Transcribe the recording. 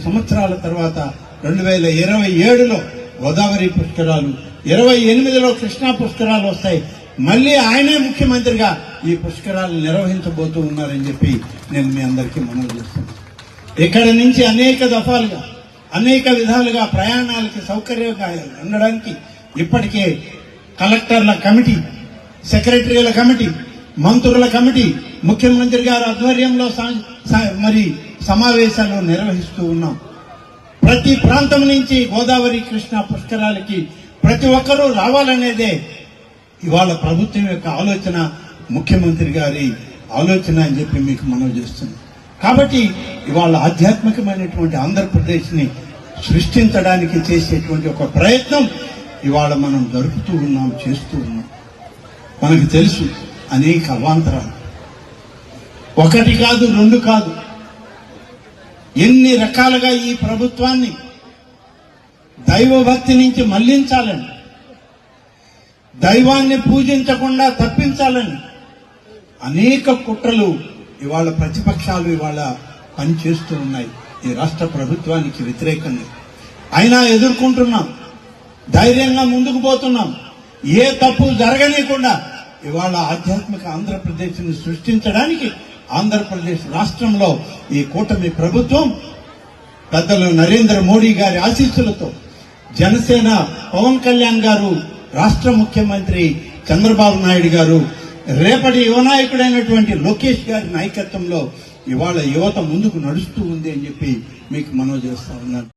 సంవత్సరాల తర్వాత 2027లో గోదావరి పుష్కరాలు, 28లో కృష్ణా పుష్కరాలు వస్తాయి. మళ్ళీ ఆయనే ముఖ్యమంత్రిగా ఈ పుష్కరాలు నిర్వహించబోతూ ఉన్నారని చెప్పి నేను మీ అందరికీ మనవి చేస్తున్నాను. ఇక్కడ నుంచి అనేక దఫాలుగా అనేక విధాలుగా ప్రయాణాలకి సౌకర్యంగా ఉండడానికి ఇప్పటికే కలెక్టర్ల కమిటీ, సెక్రటరీల కమిటీ, మంత్రుల కమిటీ, ముఖ్యమంత్రి గారి ఆధ్వర్యంలో మరి సమావేశాలు నిర్వహిస్తూ ఉన్నాం. ప్రతి ప్రాంతం నుంచి గోదావరి కృష్ణా పుష్కరాలకి ప్రతి ఒక్కరూ రావాలనేదే ఇవాళ ప్రభుత్వం యొక్క ఆలోచన, ముఖ్యమంత్రి గారి ఆలోచన అని చెప్పి మీకు మనవి చేస్తున్నాం. కాబట్టి ఇవాళ ఆధ్యాత్మికమైనటువంటి ఆంధ్రప్రదేశ్ని సృష్టించడానికి చేసేటువంటి ఒక ప్రయత్నం ఇవాళ మనం జరుపుతూ ఉన్నాం, చేస్తూ ఉన్నాం. మనకు తెలుసు అనేక అవాంతరాలు, ఒకటి కాదు రెండు కాదు, ఎన్ని రకాలుగా ఈ ప్రభుత్వాన్ని దైవభక్తి నుంచి మళ్లించాలని, దైవాన్ని పూజించకుండా తప్పించాలని అనేక కుట్రలు ఇవాళ ప్రతిపక్షాలు ఇవాళ పనిచేస్తూ ఉన్నాయి ఈ రాష్ట్ర ప్రభుత్వానికి వ్యతిరేకంగా. అయినా ఎదుర్కొంటున్నాం, ధైర్యంగా ముందుకు పోతున్నాం. ఏ తప్పు జరగనీయకుండా ఇవాళ ఆధ్యాత్మిక ఆంధ్రప్రదేశ్ని సృష్టించడానికి ఆంధ్రప్రదేశ్ రాష్ట్రంలో ఈ కూటమి ప్రభుత్వం పెద్దలు నరేంద్ర మోడీ గారి ఆశీస్సులతో, జనసేన పవన్ కళ్యాణ్ గారు, రాష్ట్ర ముఖ్యమంత్రి చంద్రబాబు నాయుడు గారు, రేపటి యువనాయకుడైనటువంటి లోకేష్ గారి నాయకత్వంలో ఇవాళ యువత ముందుకు నడుస్తూ ఉంది అని చెప్పి మీకు మనవి చేస్తా ఉన్నాను.